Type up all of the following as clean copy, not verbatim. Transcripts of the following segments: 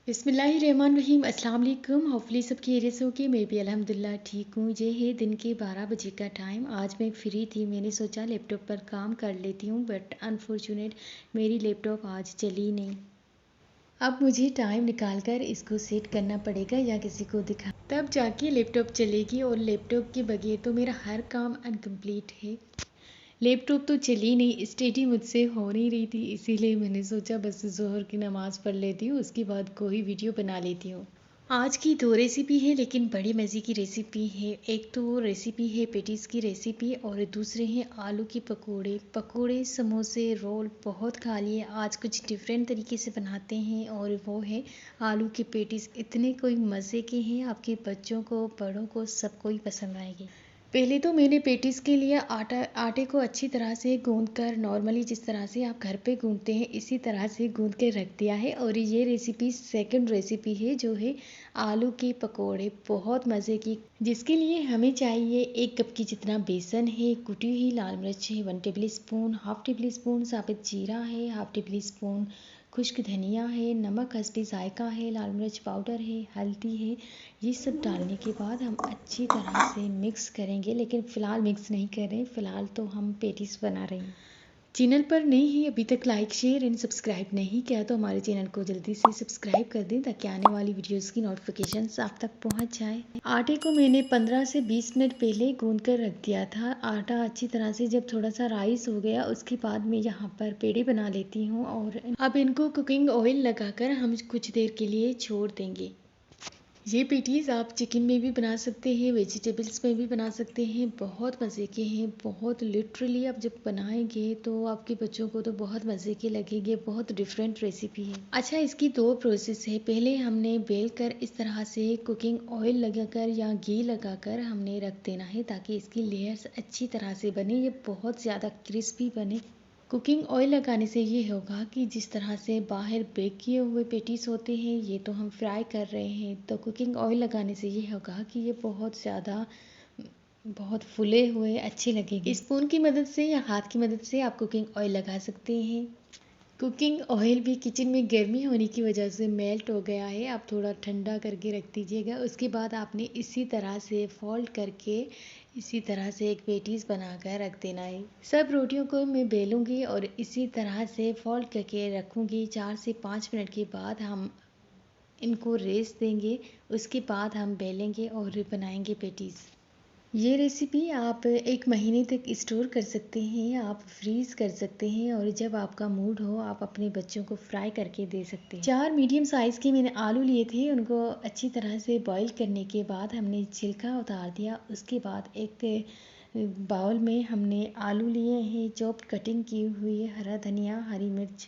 बिस्मिल्लाहिर्रहमानिर्रहीम। अस्सलाम वालेकुम। होपफुली सब खैरियत से होगी। मैं भी अल्हम्दुलिल्लाह ठीक हूँ। ये है दिन के 12 बजे का टाइम। आज मैं फ्री थी, मैंने सोचा लैपटॉप पर काम कर लेती हूँ, बट अनफॉर्चुनेट मेरी लैपटॉप आज चली नहीं। अब मुझे टाइम निकाल कर इसको सेट करना पड़ेगा या किसी को दिखा, तब जाके लैपटॉप चलेगी। और लैपटॉप के बगैर तो मेरा हर काम अनकम्प्लीट है। लैपटॉप तो चली नहीं, स्टडी मुझसे हो नहीं रही थी, इसीलिए मैंने सोचा बस ज़ोहर की नमाज़ पढ़ लेती हूँ, उसके बाद कोई वीडियो बना लेती हूँ। आज की दो रेसिपी है, लेकिन बड़ी मज़े की रेसिपी है। एक तो रेसिपी है पेटीज़ की रेसिपी और दूसरे हैं आलू के पकोड़े। पकोड़े, समोसे, रोल बहुत खा लिए, आज कुछ डिफरेंट तरीके से बनाते हैं और वो है आलू के पेटीज़। इतने कोई मज़े के हैं, आपके बच्चों को, बड़ों को, सबको ही पसंद आएगी। पहले तो मैंने पेटीज़ के लिए आटे को अच्छी तरह से गूंद कर, नॉर्मली जिस तरह से आप घर पे गूंदते हैं इसी तरह से गूंद के रख दिया है। और ये रेसिपी सेकंड रेसिपी है, जो है आलू के पकोड़े, बहुत मज़े की। जिसके लिए हमें चाहिए 1 कप की जितना बेसन है, कुटी हुई लाल मिर्च है 1 table spoon, half table spoon साबित जीरा है, हाफ टेबल स्पून खुश्क धनिया है, नमक हस्बे जायका है, लाल मिर्च पाउडर है, हल्दी है। ये सब डालने के बाद हम अच्छी तरह से मिक्स करेंगे, लेकिन फ़िलहाल मिक्स नहीं कर रहे हैं, फ़िलहाल तो हम पेटीज़ बना रहे हैं। चैनल पर नए हैं, अभी तक लाइक शेयर एंड सब्सक्राइब नहीं किया तो हमारे चैनल को जल्दी से सब्सक्राइब कर दें, ताकि आने वाली वीडियोस की नोटिफिकेशंस आप तक पहुंच जाए। आटे को मैंने 15 से 20 मिनट पहले गूंद कर रख दिया था। आटा अच्छी तरह से जब थोड़ा सा राइस हो गया, उसके बाद मैं यहाँ पर पेड़े बना लेती हूँ और अब इनको कुकिंग ऑयल लगाकर हम कुछ देर के लिए छोड़ देंगे। ये पेटीज़ आप चिकन में भी बना सकते हैं, वेजिटेबल्स में भी बना सकते हैं, बहुत मज़े के हैं। बहुत लिटरली आप जब बनाएंगे तो आपके बच्चों को तो बहुत मज़े के लगेंगे, बहुत डिफरेंट रेसिपी है। अच्छा, इसकी दो प्रोसेस है। पहले हमने बेल कर इस तरह से कुकिंग ऑयल लगाकर या घी लगाकर हमने रख देना है, ताकि इसकी लेयर्स अच्छी तरह से बने, ये बहुत ज़्यादा क्रिस्पी बने। कुकिंग ऑयल लगाने से ये होगा कि जिस तरह से बाहर बेक किए हुए पेटीज़ होते हैं, ये तो हम फ्राई कर रहे हैं, तो कुकिंग ऑयल लगाने से ये होगा कि ये बहुत ज़्यादा, बहुत फुले हुए अच्छे लगेंगे। स्पून की मदद से या हाथ की मदद से आप कुकिंग ऑयल लगा सकते हैं। कुकिंग ऑयल भी किचन में गर्मी होने की वजह से मेल्ट हो गया है, आप थोड़ा ठंडा करके रख दीजिएगा। उसके बाद आपने इसी तरह से फोल्ड करके इसी तरह से एक पेटीज़ बनाकर रख देना है। सब रोटियों को मैं बेलूँगी और इसी तरह से फोल्ड करके रखूँगी। 4 से 5 मिनट के बाद हम इनको रेस्ट देंगे, उसके बाद हम बेलेंगे और बनाएंगे पेटीज़। ये रेसिपी आप 1 महीने तक स्टोर कर सकते हैं, आप फ्रीज़ कर सकते हैं और जब आपका मूड हो आप अपने बच्चों को फ्राई करके दे सकते हैं। 4 मीडियम साइज़ के मैंने आलू लिए थे, उनको अच्छी तरह से बॉईल करने के बाद हमने छिलका उतार दिया। उसके बाद एक बाउल में हमने आलू लिए हैं, चॉप्ड कटिंग की हुई, हरा धनिया, हरी मिर्च।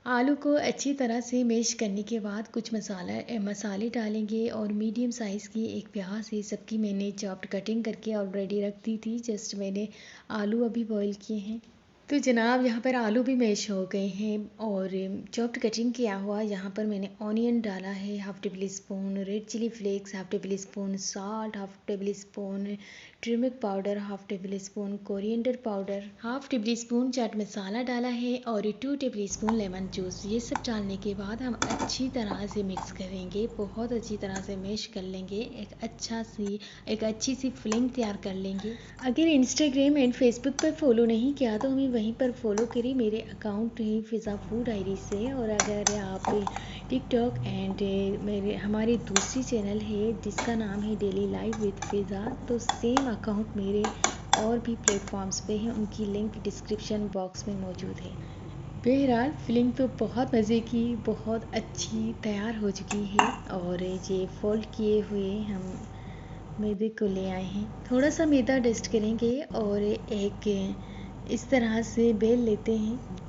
आलू को अच्छी तरह से मैश करने के बाद कुछ मसाले डालेंगे और मीडियम साइज़ की एक प्याज है, सबकी मैंने चॉप्ड कटिंग करके ऑलरेडी रख दी थी। जस्ट मैंने आलू अभी बॉईल किए हैं। तो जनाब, यहाँ पर आलू भी मैश हो गए हैं और चॉप्ड कटिंग किया हुआ यहाँ पर मैंने ऑनियन डाला है, half tablespoon red chilli flakes, half tablespoon salt, half tablespoon turmeric powder, half tablespoon coriander powder, half tablespoon chaat masala डाला है और 2 टेबल स्पून लेमन जूस। ये सब डालने के बाद हम अच्छी तरह से मिक्स करेंगे, बहुत अच्छी तरह से मैश कर लेंगे, एक अच्छी सी फिलिंग तैयार कर लेंगे। अगर इंस्टाग्राम एंड फेसबुक पर फॉलो नहीं किया तो हमें वहीं पर फॉलो करें, मेरे अकाउंट है फ़िज़ा फूड डायरी से। और अगर आप टिकटॉक एंड हमारे दूसरी चैनल है जिसका नाम है डेली लाइफ विद फ़िज़ा, तो सेम अकाउंट मेरे और भी प्लेटफॉर्म्स पे हैं, उनकी लिंक डिस्क्रिप्शन बॉक्स में मौजूद है। बहरहाल फिलिंग तो बहुत मज़े की, बहुत अच्छी तैयार हो चुकी है और ये फोल्ड किए हुए हम मैदे को ले आए हैं। थोड़ा सा मैदा डस्ट करेंगे और एक इस तरह से बेल लेते हैं।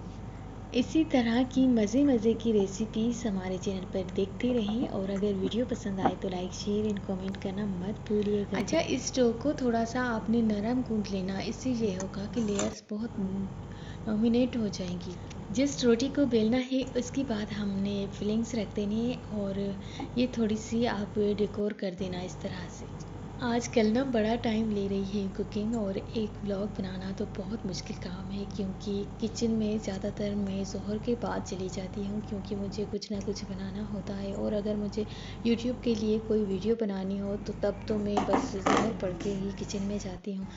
इसी तरह की मज़े की रेसिपीज़ हमारे चैनल पर देखते रहें और अगर वीडियो पसंद आए तो लाइक शेयर एंड कमेंट करना मत भूलिएगा। अच्छा, इस डो को थोड़ा सा आपने नरम गूंथ लेना, इससे ये होगा कि लेयर्स बहुत नॉमिनेट हो जाएंगी। जस्ट रोटी को बेलना है, उसके बाद हमने फिलिंग्स रख देनी है और ये थोड़ी सी आप डेकोर कर देना इस तरह से। आजकल ना बड़ा टाइम ले रही है कुकिंग, और एक व्लॉग बनाना तो बहुत मुश्किल काम है क्योंकि किचन में ज़्यादातर मैं ज़ोहर के बाद चली जाती हूँ क्योंकि मुझे कुछ ना कुछ बनाना होता है। और अगर मुझे यूट्यूब के लिए कोई वीडियो बनानी हो तो तब तो मैं बस ज़ोहर पढ़ के ही किचन में जाती हूँ,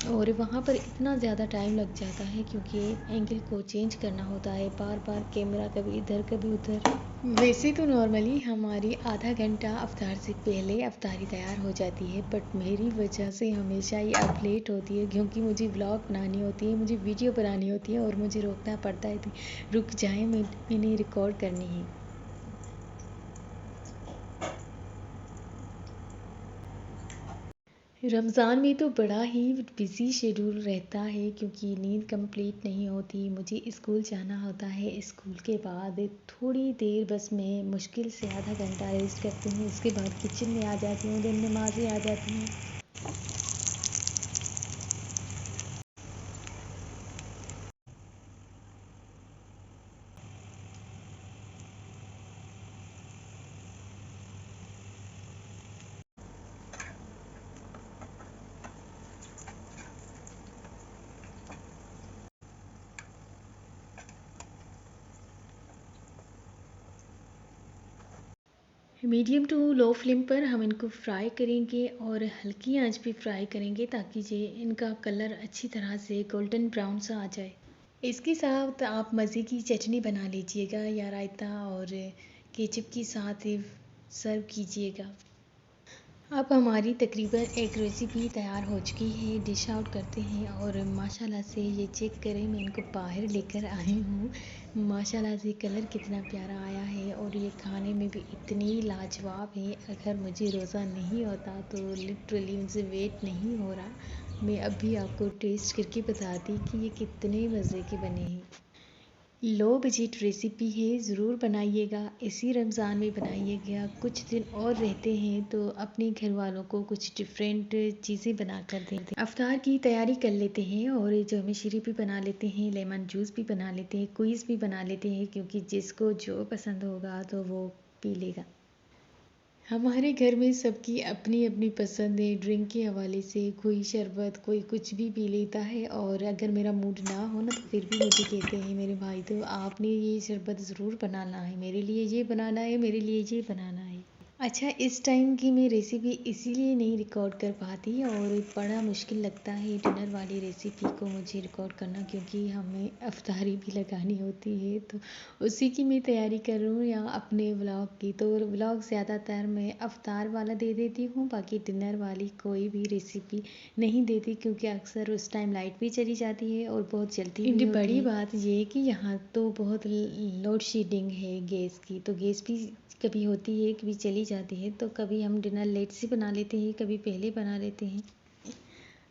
और वहाँ पर इतना ज़्यादा टाइम लग जाता है क्योंकि एंगल को चेंज करना होता है, बार बार कैमरा कभी इधर कभी उधर। वैसे तो नॉर्मली हमारी आधा घंटा अफ्तार से पहले अफ्तारी तैयार हो जाती है, बट मेरी वजह से हमेशा ये अब लेट होती है क्योंकि मुझे व्लॉग बनानी होती है, मुझे वीडियो बनानी होती है और मुझे रोकना पड़ता है। रुक जाए, मैंने रिकॉर्ड करनी है। रमज़ान में तो बड़ा ही बिज़ी शेड्यूल रहता है क्योंकि नींद कंप्लीट नहीं होती, मुझे स्कूल जाना होता है। स्कूल के बाद थोड़ी देर बस मैं मुश्किल से आधा घंटा रेस्ट करती हूँ, उसके बाद किचन में आ जाती हूँ, दिन नमाज़ें आ जाती हैं। मीडियम टू लो फ्लेम पर हम इनको फ्राई करेंगे और हल्की आंच पे फ्राई करेंगे ताकि ये इनका कलर अच्छी तरह से गोल्डन ब्राउन सा आ जाए। इसके साथ आप मज़े की चटनी बना लीजिएगा या रायता, और केचप के साथ सर्व कीजिएगा। अब हमारी तकरीबन एक रेसिपी तैयार हो चुकी है, डिश आउट करते हैं। और माशाल्लाह से ये चेक करें, मैं इनको बाहर लेकर आई हूँ। माशाल्लाह से कलर कितना प्यारा आया है और ये खाने में भी इतनी लाजवाब है। अगर मुझे रोज़ा नहीं होता तो लिटरली उनसे वेट नहीं हो रहा, मैं अभी आपको टेस्ट करके बताती कि ये कितने मज़े के बने हैं। लो बजट रेसिपी है, ज़रूर बनाइएगा। इसी रमज़ान में बनाइएगा। कुछ दिन और रहते हैं तो अपने घर वालों को कुछ डिफरेंट चीज़ें बना कर दें। अफ्तार की तैयारी कर लेते हैं और जो हमें शीरी भी बना लेते हैं, लेमन जूस भी बना लेते हैं, क्विज़ भी बना लेते हैं क्योंकि जिसको जो पसंद होगा तो वो पी लेगा। हमारे घर में सबकी अपनी अपनी पसंद है। ड्रिंक के हवाले से कोई शरबत, कोई कुछ भी पी लेता है, और अगर मेरा मूड ना हो ना तो फिर भी मुझे कहते हैं मेरे भाई, तो आपने ये शरबत ज़रूर बनाना है, मेरे लिए ये बनाना है, मेरे लिए ये बनाना है। अच्छा, इस टाइम की मैं रेसिपी इसीलिए नहीं रिकॉर्ड कर पाती और बड़ा मुश्किल लगता है डिनर वाली रेसिपी को मुझे रिकॉर्ड करना क्योंकि हमें अफ्तारी भी लगानी होती है, तो उसी की मैं तैयारी कर रही हूँ, या अपने व्लॉग की। तो व्लॉग ज़्यादातर मैं अफ्तार वाला दे देती हूँ, बाकी डिनर वाली कोई भी रेसिपी नहीं देती क्योंकि अक्सर उस टाइम लाइट भी चली जाती है और बहुत जल्दी भी होती है। बड़ी बात ये है कि यहाँ तो बहुत लोड शेडिंग है गैस की, तो गैस भी कभी होती है, कभी चली जाती है, तो कभी हम डिनर लेट से बना लेते हैं, कभी पहले बना लेते हैं,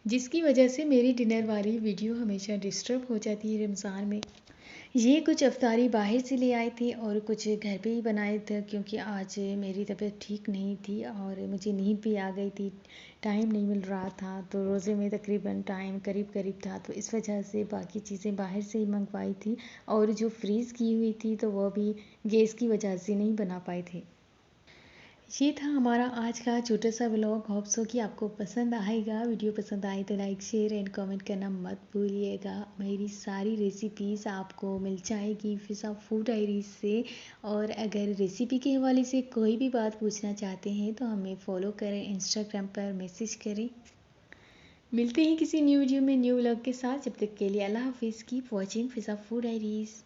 जिसकी वजह से मेरी डिनर वाली वीडियो हमेशा डिस्टर्ब हो जाती है रमज़ान में। ये कुछ अफ्तारी बाहर से ले आए थे और कुछ घर पे ही बनाए थे क्योंकि आज मेरी तबीयत ठीक नहीं थी और मुझे नींद भी आ गई थी, टाइम नहीं मिल रहा था, तो रोज़े में तकरीबन टाइम करीब करीब था, तो इस वजह से बाकी चीज़ें बाहर से ही मंगवाई थी, और जो फ्रीज़ की हुई थी तो वो भी गैस की वजह से नहीं बना पाए थे। ये था हमारा आज का छोटा सा व्लॉग। होप सो कि आपको पसंद आएगा। वीडियो पसंद आए तो लाइक शेयर एंड कमेंट करना मत भूलिएगा। मेरी सारी रेसिपीज़ आपको मिल जाएगी फिज़ा फूड डायरीज से, और अगर रेसिपी के हवाले से कोई भी बात पूछना चाहते हैं तो हमें फॉलो करें, इंस्टाग्राम पर मैसेज करें। मिलते हैं किसी न्यू वीडियो में न्यू व्लॉग के साथ। जब तक के लिए अल्लाह हाफिज़। कीप वॉचिंग फिज़ा फूड डायरीज।